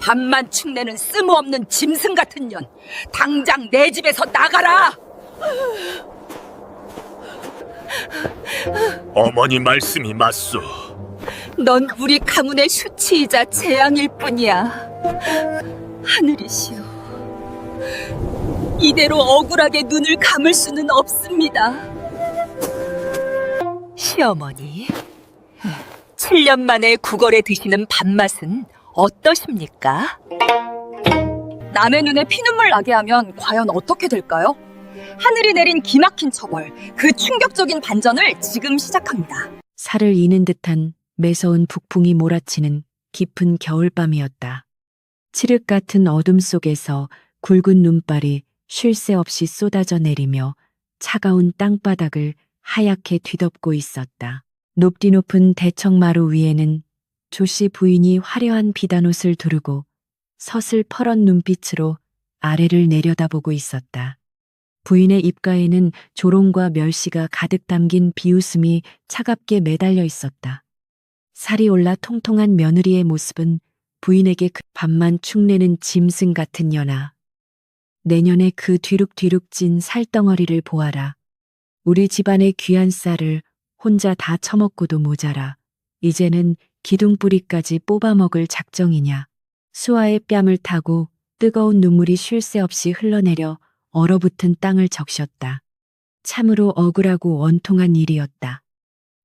밥만 축내는 쓸모없는 짐승 같은 년, 당장 내 집에서 나가라! 어머니 말씀이 맞소. 넌 우리 가문의 휴치이자 재앙일 뿐이야. 하늘이시여, 이대로 억울하게 눈을 감을 수는 없습니다. 시어머니, 7년 만에 구걸에 드시는 밥맛은 어떠십니까? 남의 눈에 피눈물 나게 하면 과연 어떻게 될까요? 하늘이 내린 기막힌 처벌, 그 충격적인 반전을 지금 시작합니다. 살을 이는 듯한 매서운 북풍이 몰아치는 깊은 겨울밤이었다. 칠흑 같은 어둠 속에서 굵은 눈발이 쉴 새 없이 쏟아져 내리며 차가운 땅바닥을 하얗게 뒤덮고 있었다. 높디 높은 대청마루 위에는 조씨 부인이 화려한 비단옷을 두르고 서슬퍼런 눈빛으로 아래를 내려다보고 있었다. 부인의 입가에는 조롱과 멸시가 가득 담긴 비웃음이 차갑게 매달려 있었다. 살이 올라 통통한 며느리의 모습은 부인에게 그 밥만 축내는 짐승 같은 년아. 내년에 그 뒤룩뒤룩 찐 살덩어리를 보아라. 우리 집안의 귀한 쌀을 혼자 다 처먹고도 모자라. 이제는 기둥뿌리까지 뽑아먹을 작정이냐. 수아의 뺨을 타고 뜨거운 눈물이 쉴 새 없이 흘러내려 얼어붙은 땅을 적셨다. 참으로 억울하고 원통한 일이었다.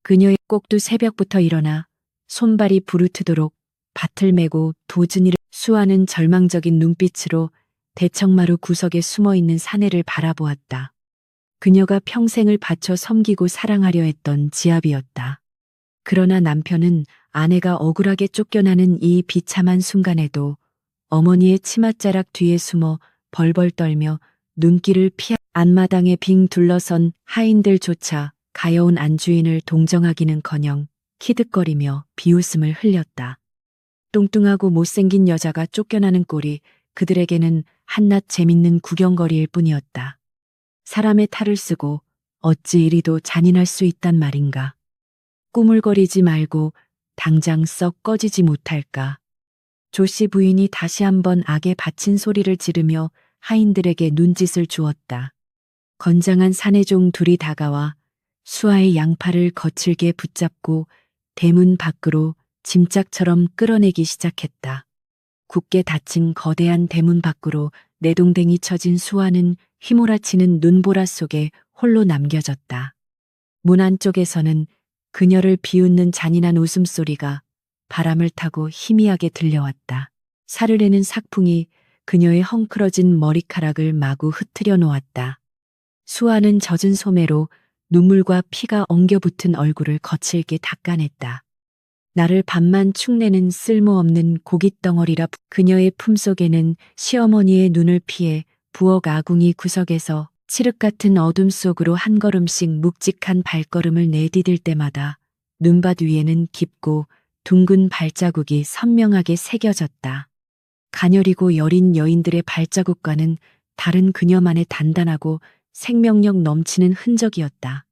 그녀의 꼭두 새벽부터 일어나 손발이 부르트도록 밭을 메고 도준이를 수아는 절망적인 눈빛으로 대청마루 구석에 숨어있는 사내를 바라보았다. 그녀가 평생을 바쳐 섬기고 사랑하려 했던 지압이었다. 그러나 남편은 아내가 억울하게 쫓겨나는 이 비참한 순간에도 어머니의 치맛자락 뒤에 숨어 벌벌 떨며 눈길을 피하 앞마당에 빙 둘러선 하인들조차 가여운 안주인을 동정하기는커녕 키득거리며 비웃음을 흘렸다. 뚱뚱하고 못생긴 여자가 쫓겨나는 꼴이 그들에게는 한낱 재밌는 구경거리일 뿐이었다. 사람의 탈을 쓰고 어찌 이리도 잔인할 수 있단 말인가. 꾸물거리지 말고 당장 썩 꺼지지 못할까. 조씨 부인이 다시 한번 악에 바친 소리를 지르며 하인들에게 눈짓을 주었다. 건장한 사내종 둘이 다가와 수아의 양팔을 거칠게 붙잡고 대문 밖으로 짐짝처럼 끌어내기 시작했다. 굳게 닫힌 거대한 대문 밖으로 내동댕이 쳐진 수아는 휘몰아치는 눈보라 속에 홀로 남겨졌다. 문 안쪽에서는 그녀를 비웃는 잔인한 웃음소리가 바람을 타고 희미하게 들려왔다. 사르르는 삭풍이 그녀의 헝클어진 머리카락을 마구 흩트려 놓았다. 수아는 젖은 소매로 눈물과 피가 엉겨붙은 얼굴을 거칠게 닦아냈다. 나를 밥만 축내는 쓸모없는 고깃덩어리라. 그녀의 품속에는 시어머니의 눈을 피해 부엌 아궁이 구석에서 칠흑 같은 어둠 속으로 한 걸음씩 묵직한 발걸음을 내디딜 때마다 눈밭 위에는 깊고 둥근 발자국이 선명하게 새겨졌다. 가녀리고 여린 여인들의 발자국과는 다른 그녀만의 단단하고 생명력 넘치는 흔적이었다.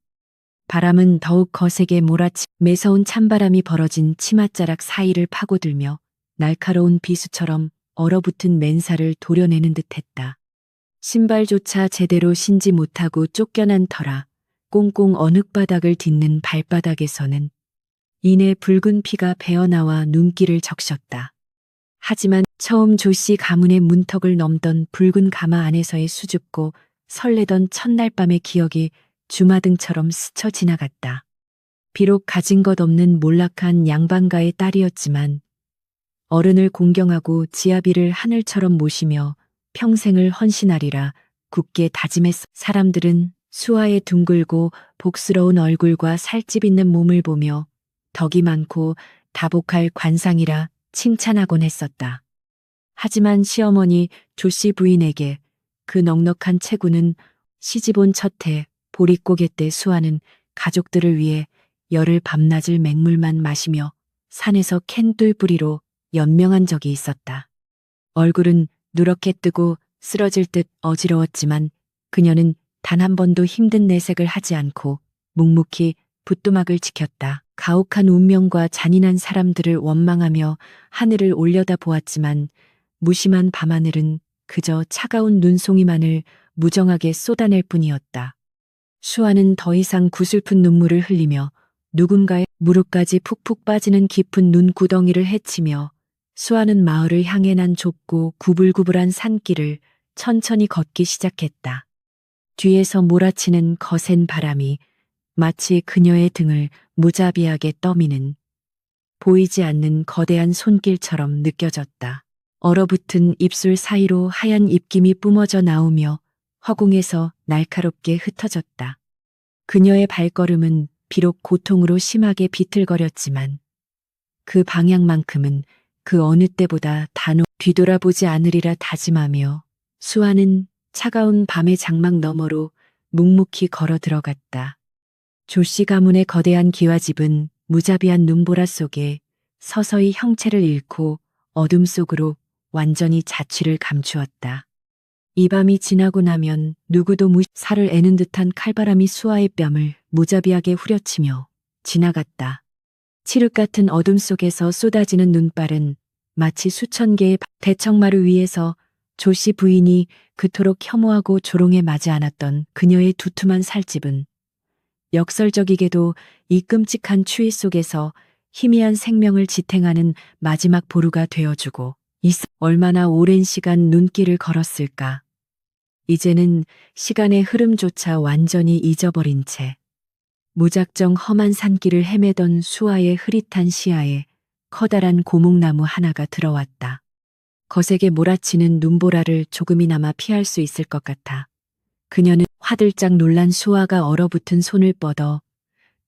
바람은 더욱 거세게 몰아치 매서운 찬바람이 벌어진 치맛자락 사이를 파고들며 날카로운 비수처럼 얼어붙은 맨살을 도려내는 듯했다. 신발조차 제대로 신지 못하고 쫓겨난 터라 꽁꽁 어느바닥을 딛는 발바닥에서는 이내 붉은 피가 배어나와 눈길을 적셨다. 하지만 처음 조씨 가문의 문턱을 넘던 붉은 가마 안에서의 수줍고 설레던 첫날 밤의 기억이 주마등처럼 스쳐 지나갔다. 비록 가진 것 없는 몰락한 양반가의 딸이었지만 어른을 공경하고 지아비를 하늘처럼 모시며 평생을 헌신하리라 굳게 다짐했어. 사람들은 수아의 둥글고 복스러운 얼굴과 살집 있는 몸을 보며 덕이 많고 다복할 관상이라 칭찬하곤 했었다. 하지만 시어머니 조씨 부인에게 그 넉넉한 체구는 시집온 첫해 보릿고개 때 수아는 가족들을 위해 열흘 밤낮을 맹물만 마시며 산에서 캔 뚫뿌리로 연명한 적이 있었다. 얼굴은 누렇게 뜨고 쓰러질 듯 어지러웠지만 그녀는 단 한 번도 힘든 내색을 하지 않고 묵묵히 부뚜막을 지켰다. 가혹한 운명과 잔인한 사람들을 원망하며 하늘을 올려다 보았지만 무심한 밤하늘은 그저 차가운 눈송이만을 무정하게 쏟아낼 뿐이었다. 수아는 더 이상 구슬픈 눈물을 흘리며 누군가의 무릎까지 푹푹 빠지는 깊은 눈구덩이를 헤치며 수아는 마을을 향해 난 좁고 구불구불한 산길을 천천히 걷기 시작했다. 뒤에서 몰아치는 거센 바람이 마치 그녀의 등을 무자비하게 떠미는 보이지 않는 거대한 손길처럼 느껴졌다. 얼어붙은 입술 사이로 하얀 입김이 뿜어져 나오며 허공에서 날카롭게 흩어졌다. 그녀의 발걸음은 비록 고통으로 심하게 비틀거렸지만 그 방향만큼은 그 어느 때보다 단호 뒤돌아보지 않으리라 다짐하며 수아는 차가운 밤의 장막 너머로 묵묵히 걸어 들어갔다. 조씨 가문의 거대한 기와집은 무자비한 눈보라 속에 서서히 형체를 잃고 어둠 속으로 완전히 자취를 감추었다. 이 밤이 지나고 나면 누구도 살을 애는 듯한 칼바람이 수아의 뺨을 무자비하게 후려치며 지나갔다. 칠흑 같은 어둠 속에서 쏟아지는 눈발은 마치 수천 개의 대청마루 위에서 조씨 부인이 그토록 혐오하고 조롱에 맞지 않았던 그녀의 두툼한 살집은 역설적이게도 이 끔찍한 추위 속에서 희미한 생명을 지탱하는 마지막 보루가 되어주고 얼마나 오랜 시간 눈길을 걸었을까. 이제는 시간의 흐름조차 완전히 잊어버린 채 무작정 험한 산길을 헤매던 수아의 흐릿한 시야에 커다란 고목나무 하나가 들어왔다. 거세게 몰아치는 눈보라를 조금이나마 피할 수 있을 것 같아 그녀는 화들짝 놀란 수아가 얼어붙은 손을 뻗어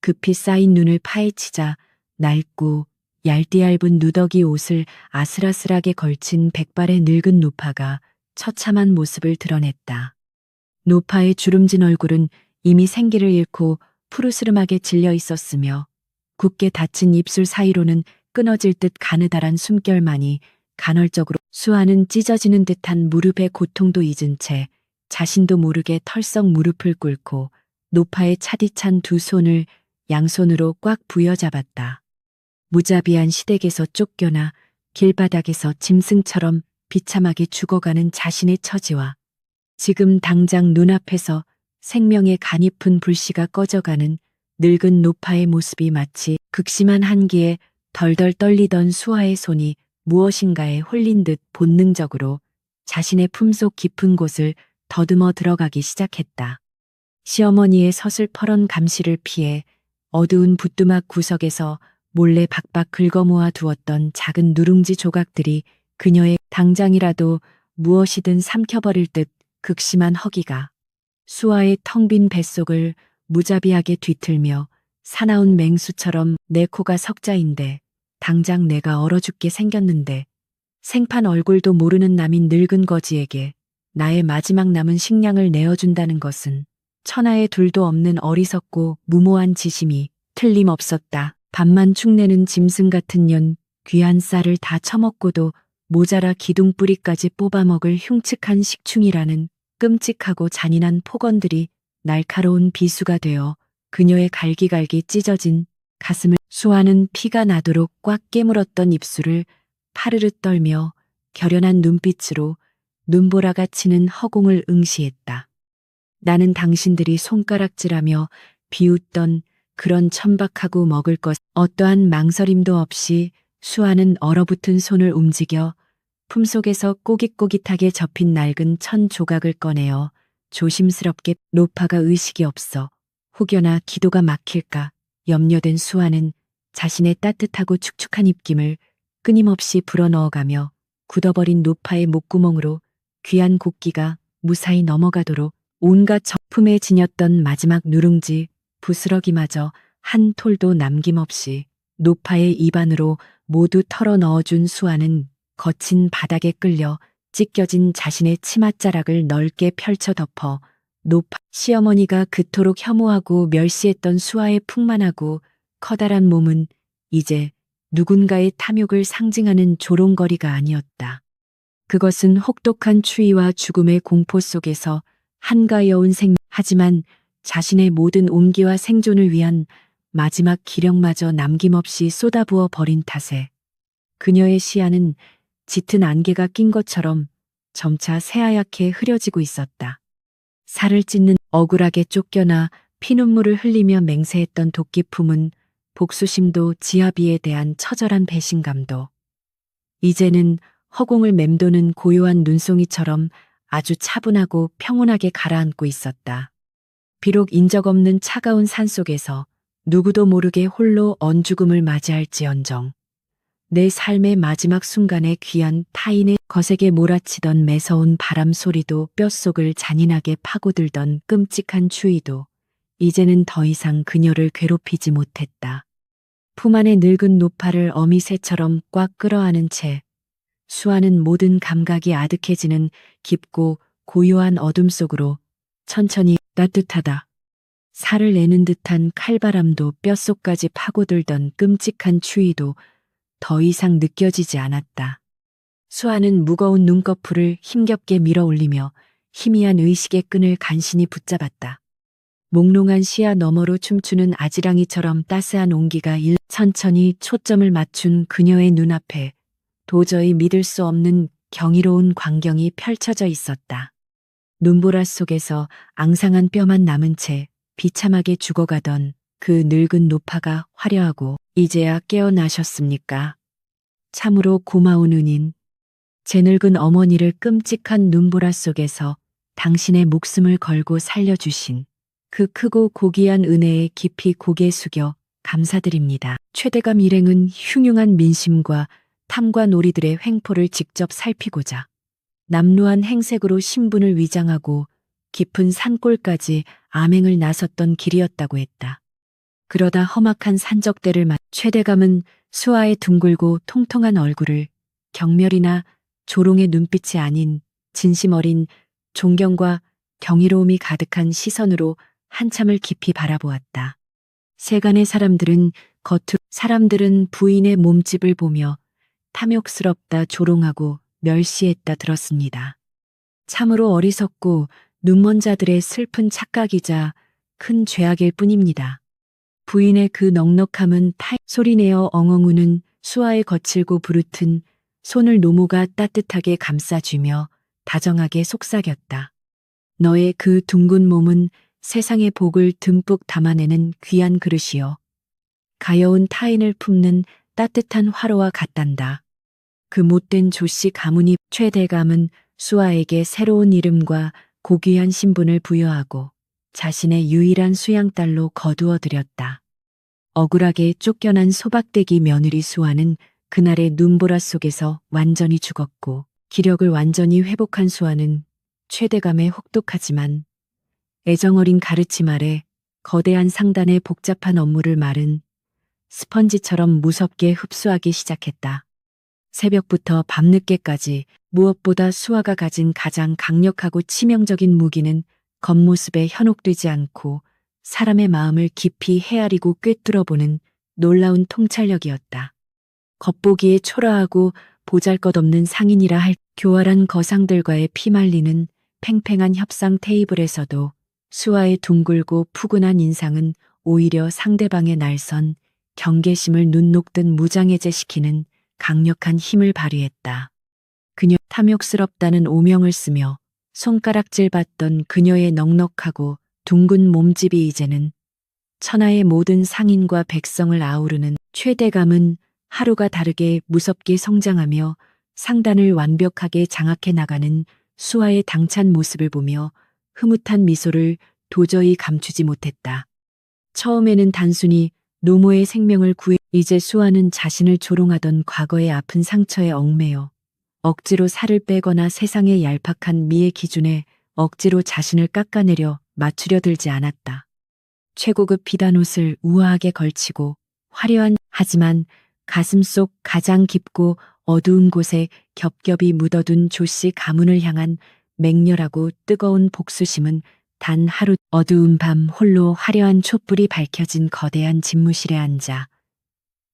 급히 쌓인 눈을 파헤치자 낡고 얇디얇은 누더기 옷을 아슬아슬하게 걸친 백발의 늙은 노파가 처참한 모습을 드러냈다. 노파의 주름진 얼굴은 이미 생기를 잃고 푸르스름하게 질려 있었으며 굳게 닫힌 입술 사이로는 끊어질 듯 가느다란 숨결만이 간헐적으로 수아는 찢어지는 듯한 무릎의 고통도 잊은 채 자신도 모르게 털썩 무릎을 꿇고 노파의 차디찬 두 손을 양손으로 꽉 부여잡았다. 무자비한 시댁에서 쫓겨나 길바닥에서 짐승처럼 비참하게 죽어가는 자신의 처지와 지금 당장 눈앞에서 생명의 가냘픈 불씨가 꺼져가는 늙은 노파의 모습이 마치 극심한 한기에 덜덜 떨리던 수아의 손이 무엇인가에 홀린 듯 본능적으로 자신의 품속 깊은 곳을 더듬어 들어가기 시작했다. 시어머니의 서슬퍼런 감시를 피해 어두운 부뚜막 구석에서 몰래 박박 긁어모아 두었던 작은 누룽지 조각들이 그녀의 당장이라도 무엇이든 삼켜버릴 듯 극심한 허기가 수아의 텅 빈 뱃속을 무자비하게 뒤틀며 사나운 맹수처럼 내 코가 석자인데 당장 내가 얼어 죽게 생겼는데 생판 얼굴도 모르는 남인 늙은 거지에게 나의 마지막 남은 식량을 내어준다는 것은 천하에 둘도 없는 어리석고 무모한 지심이 틀림없었다. 밥만 축내는 짐승 같은 년 귀한 쌀을 다 처먹고도 모자라 기둥뿌리까지 뽑아먹을 흉측한 식충이라는 끔찍하고 잔인한 폭언들이 날카로운 비수가 되어 그녀의 갈기갈기 찢어진 가슴을 수아는 피가 나도록 꽉 깨물었던 입술을 파르르 떨며 결연한 눈빛으로 눈보라가 치는 허공을 응시했다. 나는 당신들이 손가락질하며 비웃던 그런 천박하고 먹을 것 어떠한 망설임도 없이 수아는 얼어붙은 손을 움직여 품속에서 꼬깃꼬깃하게 접힌 낡은 천 조각을 꺼내어 조심스럽게 노파가 의식이 없어 혹여나 기도가 막힐까 염려된 수아는 자신의 따뜻하고 축축한 입김을 끊임없이 불어넣어가며 굳어버린 노파의 목구멍으로 귀한 곡기가 무사히 넘어가도록 온갖 적품에 지녔던 마지막 누룽지 부스러기마저 한 톨도 남김없이 노파의 입안으로 모두 털어 넣어준 수아는 거친 바닥에 끌려 찢겨진 자신의 치맛자락을 넓게 펼쳐 덮어 노파 시어머니가 그토록 혐오하고 멸시했던 수아의 풍만하고 커다란 몸은 이제 누군가의 탐욕을 상징하는 조롱거리가 아니었다. 그것은 혹독한 추위와 죽음의 공포 속에서 한가여운 하지만 자신의 모든 온기와 생존을 위한 마지막 기력마저 남김없이 쏟아부어 버린 탓에 그녀의 시야는 짙은 안개가 낀 것처럼 점차 새하얗게 흐려지고 있었다. 살을 찢는 억울하게 쫓겨나 피눈물을 흘리며 맹세했던 도끼품은 복수심도 지아비에 대한 처절한 배신감도 이제는 허공을 맴도는 고요한 눈송이처럼 아주 차분하고 평온하게 가라앉고 있었다. 비록 인적 없는 차가운 산속에서 누구도 모르게 홀로 언죽음을 맞이할지언정 내 삶의 마지막 순간에 귀한 타인의 거세게 몰아치던 매서운 바람 소리도 뼛속을 잔인하게 파고들던 끔찍한 추위도 이제는 더 이상 그녀를 괴롭히지 못했다. 품 안의 늙은 노파를 어미새처럼 꽉 끌어안은 채 수아는 모든 감각이 아득해지는 깊고 고요한 어둠 속으로 천천히 따뜻하다. 살을 내는 듯한 칼바람도 뼛속까지 파고들던 끔찍한 추위도 더 이상 느껴지지 않았다. 수아는 무거운 눈꺼풀을 힘겹게 밀어 올리며 희미한 의식의 끈을 간신히 붙잡았다. 몽롱한 시야 너머로 춤추는 아지랑이처럼 따스한 온기가 천천히 초점을 맞춘 그녀의 눈앞에 도저히 믿을 수 없는 경이로운 광경이 펼쳐져 있었다. 눈보라 속에서 앙상한 뼈만 남은 채 비참하게 죽어가던 그 늙은 노파가 화려하고 이제야 깨어나셨습니까? 참으로 고마운 은인. 제 늙은 어머니를 끔찍한 눈보라 속에서 당신의 목숨을 걸고 살려주신 그 크고 고귀한 은혜에 깊이 고개 숙여 감사드립니다. 최대감 일행은 흉흉한 민심과 탐과 놀이들의 횡포를 직접 살피고자 남루한 행색으로 신분을 위장하고 깊은 산골까지 암행을 나섰던 길이었다고 했다. 그러다 험악한 산적대를 맞 최대감은 수아의 둥글고 통통한 얼굴을 경멸이나 조롱의 눈빛이 아닌 진심 어린 존경과 경이로움이 가득한 시선으로 한참을 깊이 바라보았다. 세간의 사람들은 부인의 몸집을 보며 탐욕스럽다 조롱하고 멸시했다 들었습니다. 참으로 어리석고 눈먼 자들의 슬픈 착각이자 큰 죄악일 뿐입니다. 부인의 그 넉넉함은 소리내어 엉엉 우는 수아의 거칠고 부르튼 손을 노모가 따뜻하게 감싸주며 다정하게 속삭였다. 너의 그 둥근 몸은 세상의 복을 듬뿍 담아내는 귀한 그릇이요. 가여운 타인을 품는 따뜻한 화로와 같단다. 그 못된 조씨 가문이 최대감은 수아에게 새로운 이름과 고귀한 신분을 부여하고 자신의 유일한 수양딸로 거두어 들였다. 억울하게 쫓겨난 소박대기 며느리 수아는 그날의 눈보라 속에서 완전히 죽었고 기력을 완전히 회복한 수아는 최대감의 혹독하지만 애정어린 가르침 아래 거대한 상단의 복잡한 업무를 마른 스펀지처럼 무섭게 흡수하기 시작했다. 새벽부터 밤늦게까지 무엇보다 수아가 가진 가장 강력하고 치명적인 무기는 겉모습에 현혹되지 않고 사람의 마음을 깊이 헤아리고 꿰뚫어보는 놀라운 통찰력이었다. 겉보기에 초라하고 보잘것없는 상인이라 할 교활한 거상들과의 피말리는 팽팽한 협상 테이블에서도 수아의 둥글고 푸근한 인상은 오히려 상대방의 날선 경계심을 눈 녹듯 무장해제시키는 강력한 힘을 발휘했다. 그녀 탐욕스럽다는 오명을 쓰며 손가락질 받던 그녀의 넉넉하고 둥근 몸집이 이제는 천하의 모든 상인과 백성을 아우르는 최대감은 하루가 다르게 무섭게 성장하며 상단을 완벽하게 장악해 나가는 수아의 당찬 모습을 보며 흐뭇한 미소를 도저히 감추지 못했다. 처음에는 단순히 노모의 생명을 구해 이제 수아는 자신을 조롱하던 과거의 아픈 상처에 얽매여 억지로 살을 빼거나 세상의 얄팍한 미의 기준에 억지로 자신을 깎아내려 맞추려 들지 않았다. 최고급 비단옷을 우아하게 걸치고 화려한 하지만 가슴 속 가장 깊고 어두운 곳에 겹겹이 묻어둔 조씨 가문을 향한 맹렬하고 뜨거운 복수심은 단 하루 어두운 밤 홀로 화려한 촛불이 밝혀진 거대한 집무실에 앉아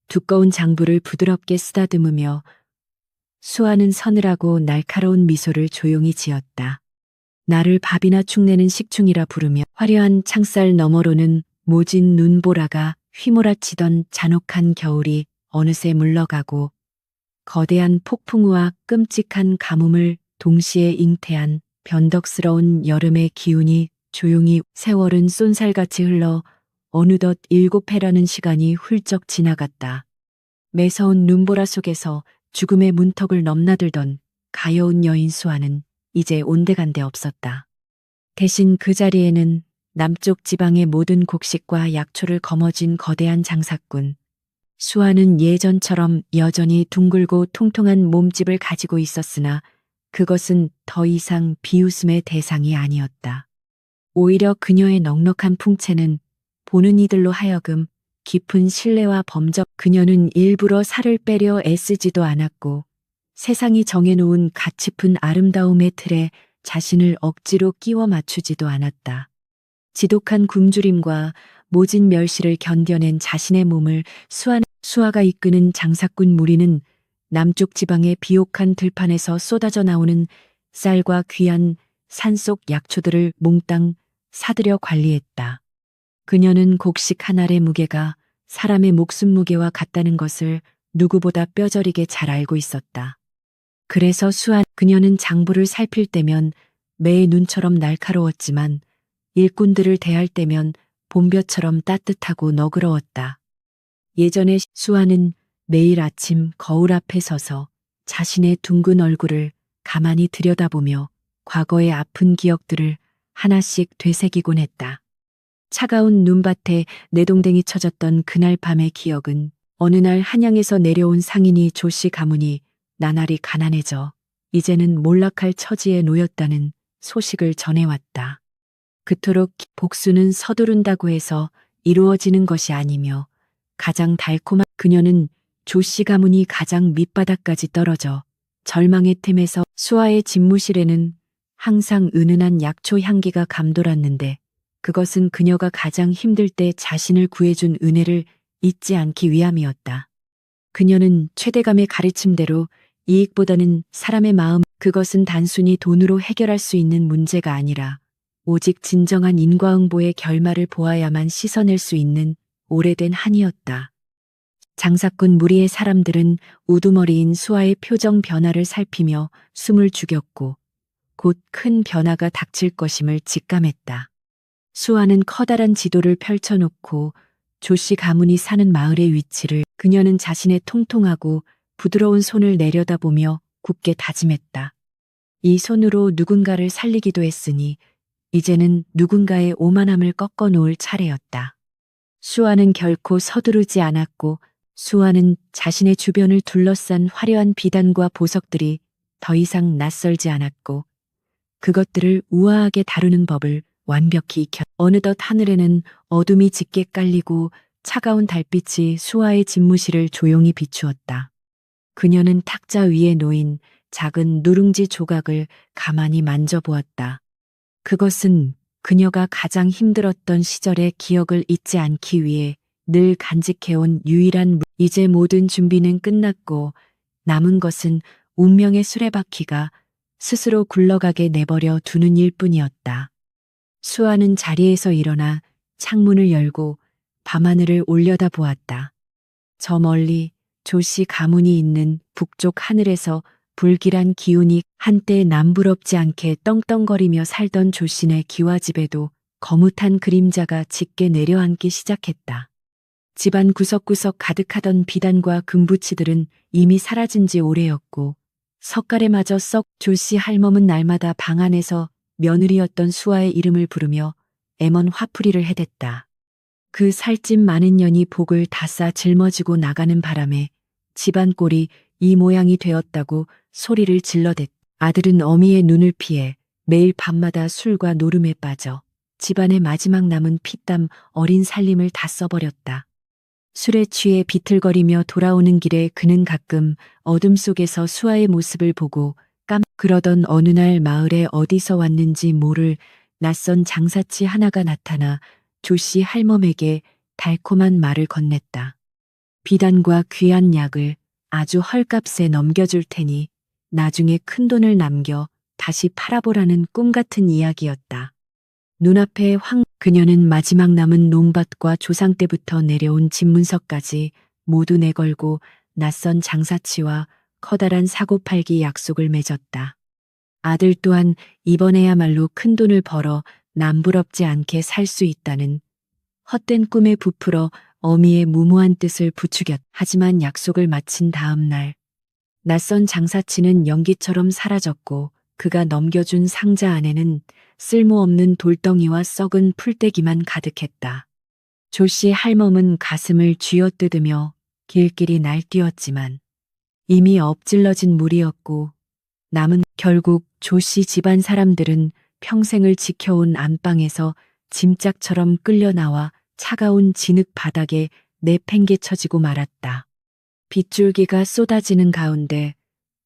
두꺼운 장부를 부드럽게 쓰다듬으며 수아는 서늘하고 날카로운 미소를 조용히 지었다. 나를 밥이나 축내는 식충이라 부르며 화려한 창살 너머로는 모진 눈보라가 휘몰아치던 잔혹한 겨울이 어느새 물러가고 거대한 폭풍우와 끔찍한 가뭄을 동시에 잉태한 변덕스러운 여름의 기운이 조용히 세월은 쏜살같이 흘러 어느덧 7해라는 시간이 훌쩍 지나갔다. 매서운 눈보라 속에서 죽음의 문턱을 넘나들던 가여운 여인 수아는 이제 온데간데 없었다. 대신 그 자리에는 남쪽 지방의 모든 곡식과 약초를 거머쥔 거대한 장사꾼. 수아는 예전처럼 여전히 둥글고 통통한 몸집을 가지고 있었으나 그것은 더 이상 비웃음의 대상이 아니었다. 오히려 그녀의 넉넉한 풍채는 보는 이들로 하여금 깊은 신뢰와 범접, 그녀는 일부러 살을 빼려 애쓰지도 않았고 세상이 정해놓은 가치픈 아름다움의 틀에 자신을 억지로 끼워 맞추지도 않았다. 지독한 굶주림과 모진 멸시를 견뎌낸 자신의 몸을 수아가 이끄는 장사꾼 무리는 남쪽 지방의 비옥한 들판에서 쏟아져 나오는 쌀과 귀한 산속 약초들을 몽땅 사들여 관리했다. 그녀는 곡식 한 알의 무게가 사람의 목숨 무게와 같다는 것을 누구보다 뼈저리게 잘 알고 있었다. 그래서 그녀는 장부를 살필 때면 매의 눈처럼 날카로웠지만 일꾼들을 대할 때면 봄볕처럼 따뜻하고 너그러웠다. 예전에 수아는 매일 아침 거울 앞에 서서 자신의 둥근 얼굴을 가만히 들여다보며 과거의 아픈 기억들을 하나씩 되새기곤 했다. 차가운 눈밭에 내동댕이 쳐졌던 그날 밤의 기억은 어느 날 한양에서 내려온 상인이 조씨 가문이 나날이 가난해져 이제는 몰락할 처지에 놓였다는 소식을 전해왔다. 그토록 복수는 서두른다고 해서 이루어지는 것이 아니며 가장 달콤한 그녀는 조씨 가문이 가장 밑바닥까지 떨어져 절망의 틈에서 수아의 집무실에는 항상 은은한 약초 향기가 감돌았는데 그것은 그녀가 가장 힘들 때 자신을 구해준 은혜를 잊지 않기 위함이었다. 그녀는 최대감의 가르침대로 이익보다는 사람의 마음, 그것은 단순히 돈으로 해결할 수 있는 문제가 아니라 오직 진정한 인과응보의 결말을 보아야만 씻어낼 수 있는 오래된 한이었다. 장사꾼 무리의 사람들은 우두머리인 수아의 표정 변화를 살피며 숨을 죽였고 곧 큰 변화가 닥칠 것임을 직감했다. 수아는 커다란 지도를 펼쳐놓고 조씨 가문이 사는 마을의 위치를 그녀는 자신의 통통하고 부드러운 손을 내려다보며 굳게 다짐했다. 이 손으로 누군가를 살리기도 했으니 이제는 누군가의 오만함을 꺾어 놓을 차례였다. 수아는 결코 서두르지 않았고 수아는 자신의 주변을 둘러싼 화려한 비단과 보석들이 더 이상 낯설지 않았고 그것들을 우아하게 다루는 법을 완벽히 익혔다. 어느덧 하늘에는 어둠이 짙게 깔리고 차가운 달빛이 수아의 집무실을 조용히 비추었다. 그녀는 탁자 위에 놓인 작은 누룽지 조각을 가만히 만져보았다. 그것은 그녀가 가장 힘들었던 시절의 기억을 잊지 않기 위해 늘 간직해온 유일한 이제 모든 준비는 끝났고 남은 것은 운명의 수레바퀴가 스스로 굴러가게 내버려 두는 일뿐이었다. 수아는 자리에서 일어나 창문을 열고 밤하늘을 올려다보았다. 저 멀리 조씨 가문이 있는 북쪽 하늘에서 불길한 기운이 한때 남부럽지 않게 떵떵거리며 살던 조씨네 기와집에도 거뭇한 그림자가 짙게 내려앉기 시작했다. 집안 구석구석 가득하던 비단과 금부치들은 이미 사라진 지 오래였고 석가래마저 썩 조씨 할멈은 날마다 방 안에서 며느리였던 수아의 이름을 부르며 애먼 화풀이를 해댔다. 그 살집 많은 년이 복을 다 싸 짊어지고 나가는 바람에 집안 꼴이 이 모양이 되었다고 소리를 질러댔다. 아들은 어미의 눈을 피해 매일 밤마다 술과 노름에 빠져 집안의 마지막 남은 피땀 어린 살림을 다 써버렸다. 술에 취해 비틀거리며 돌아오는 길에 그는 가끔 어둠 속에서 수아의 모습을 보고 그러던 어느 날 마을에 어디서 왔는지 모를 낯선 장사치 하나가 나타나 조씨 할멈에게 달콤한 말을 건넸다. 비단과 귀한 약을 아주 헐값에 넘겨줄 테니 나중에 큰돈을 남겨 다시 팔아보라는 꿈 같은 이야기였다. 눈앞에 그녀는 마지막 남은 농밭과 조상 때부터 내려온 집문서까지 모두 내걸고 낯선 장사치와 커다란 사고팔기 약속을 맺었다. 아들 또한 이번에야말로 큰돈을 벌어 남부럽지 않게 살 수 있다는 헛된 꿈에 부풀어 어미의 무모한 뜻을 부추겼. 하지만 약속을 마친 다음 날, 낯선 장사치는 연기처럼 사라졌고 그가 넘겨준 상자 안에는 쓸모없는 돌덩이와 썩은 풀떼기만 가득했다. 조씨 할멈은 가슴을 쥐어뜯으며 길길이 날뛰었지만 이미 엎질러진 물이었고 남은 결국 조씨 집안 사람들은 평생을 지켜온 안방에서 짐짝처럼 끌려나와 차가운 진흙 바닥에 내팽개쳐지고 말았다. 빗줄기가 쏟아지는 가운데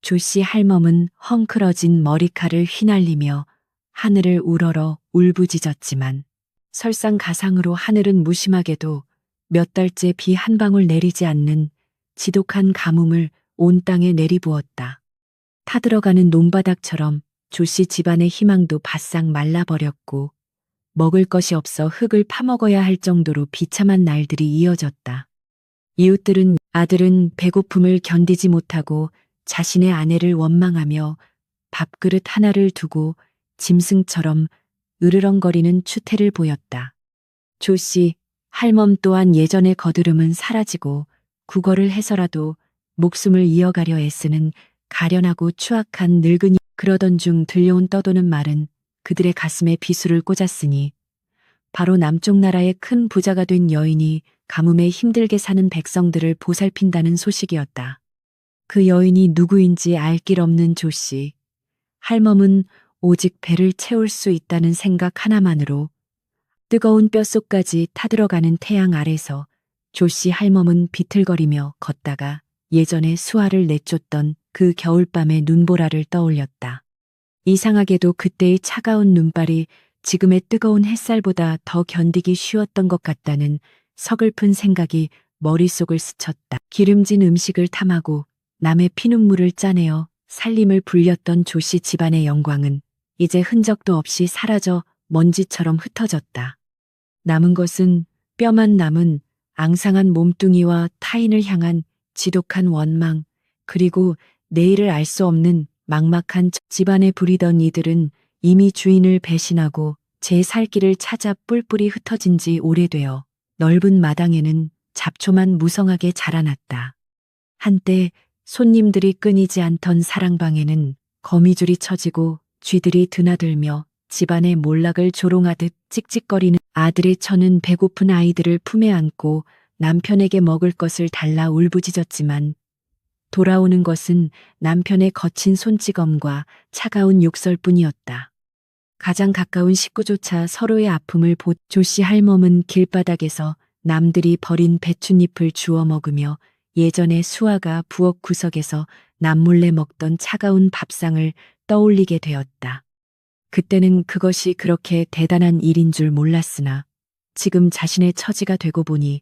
조씨 할멈은 헝클어진 머리칼을 휘날리며 하늘을 우러러 울부짖었지만 설상가상으로 하늘은 무심하게도 몇 달째 비 한 방울 내리지 않는 지독한 가뭄을 온 땅에 내리부었다. 타들어가는 논바닥처럼 조씨 집안의 희망도 바싹 말라버렸고 먹을 것이 없어 흙을 파먹어야 할 정도로 비참한 날들이 이어졌다. 이웃들은 아들은 배고픔을 견디지 못하고 자신의 아내를 원망하며 밥그릇 하나를 두고 짐승처럼 으르렁거리는 추태를 보였다. 조씨, 할멈 또한 예전의 거드름은 사라지고 국어를 해서라도 목숨을 이어가려 애쓰는 가련하고 추악한 늙은이. 그러던 중 들려온 떠도는 말은 그들의 가슴에 비수를 꽂았으니 바로 남쪽 나라의 큰 부자가 된 여인이 가뭄에 힘들게 사는 백성들을 보살핀다는 소식이었다. 그 여인이 누구인지 알 길 없는 조씨. 할멈은 오직 배를 채울 수 있다는 생각 하나만으로 뜨거운 뼛속까지 타들어가는 태양 아래서 조씨 할멈은 비틀거리며 걷다가 예전에 수아를 내쫓던 그 겨울밤의 눈보라를 떠올렸다. 이상하게도 그때의 차가운 눈발이 지금의 뜨거운 햇살보다 더 견디기 쉬웠던 것 같다는 서글픈 생각이 머릿속을 스쳤다. 기름진 음식을 탐하고 남의 피눈물을 짜내어 살림을 불렸던 조씨 집안의 영광은 이제 흔적도 없이 사라져 먼지처럼 흩어졌다. 남은 것은 뼈만 남은 앙상한 몸뚱이와 타인을 향한 지독한 원망, 그리고 내일을 알 수 없는 막막한 집안에 부리던 이들은 이미 주인을 배신하고 제 살 길을 찾아 뿔뿔이 흩어진 지 오래되어 넓은 마당에는 잡초만 무성하게 자라났다. 한때 손님들이 끊이지 않던 사랑방에는 거미줄이 쳐지고 쥐들이 드나들며 집안의 몰락을 조롱하듯 찍찍거리는 아들의 처는 배고픈 아이들을 품에 안고 남편에게 먹을 것을 달라 울부짖었지만 돌아오는 것은 남편의 거친 손찌검과 차가운 욕설뿐이었다. 가장 가까운 식구조차 서로의 아픔을 보 조씨 할멈은 길바닥에서 남들이 버린 배춧잎을 주워 먹으며 예전에 수아가 부엌 구석에서 남몰래 먹던 차가운 밥상을 떠올리게 되었다. 그때는 그것이 그렇게 대단한 일인 줄 몰랐으나 지금 자신의 처지가 되고 보니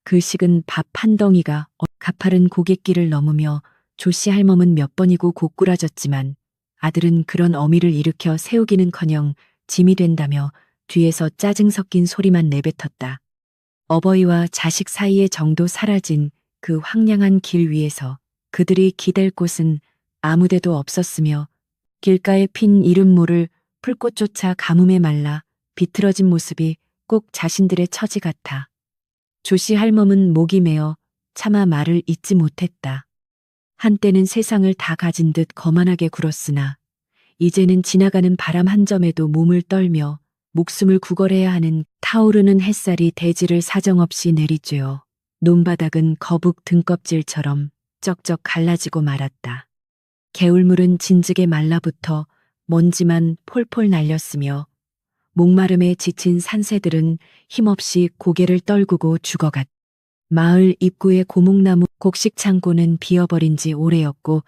그 식은 밥 한 덩이가 가파른 고갯길을 넘으며 조씨 할멈은 몇 번이고 고꾸라졌지만 아들은 그런 어미를 일으켜 세우기는커녕 짐이 된다며 뒤에서 짜증 섞인 소리만 내뱉었다. 어버이와 자식 사이의 정도 사라진 그 황량한 길 위에서 그들이 기댈 곳은 아무데도 없었으며 길가에 핀 이름 모를 풀꽃조차 가뭄에 말라 비틀어진 모습이 꼭 자신들의 처지 같아. 조씨 할멈은 목이 메어 차마 말을 잇지 못했다. 한때는 세상을 다 가진 듯 거만하게 굴었으나 이제는 지나가는 바람 한 점에도 몸을 떨며 목숨을 구걸해야 하는 타오르는 햇살이 대지를 사정없이 내리쬐어 논바닥은 거북 등껍질처럼 쩍쩍 갈라지고 말았다. 개울물은 진즉에 말라붙어 먼지만 폴폴 날렸으며 목마름에 지친 산새들은 힘없이 고개를 떨구고 죽어갔다. 마을 입구의 고목나무 곡식 창고는 비어버린 지 오래였고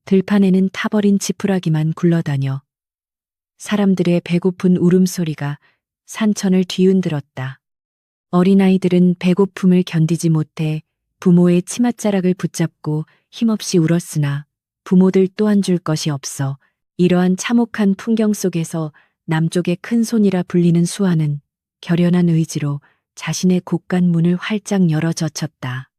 들판에는 타버린 지푸라기만 굴러다녀 사람들의 배고픈 울음소리가 산천을 뒤흔들었다. 어린아이들은 배고픔을 견디지 못해 부모의 치맛자락을 붙잡고 힘없이 울었으나 부모들 또한 줄 것이 없어 이러한 참혹한 풍경 속에서 남쪽의 큰손이라 불리는 수아는 결연한 의지로 자신의 곳간 문을 활짝 열어 젖혔다.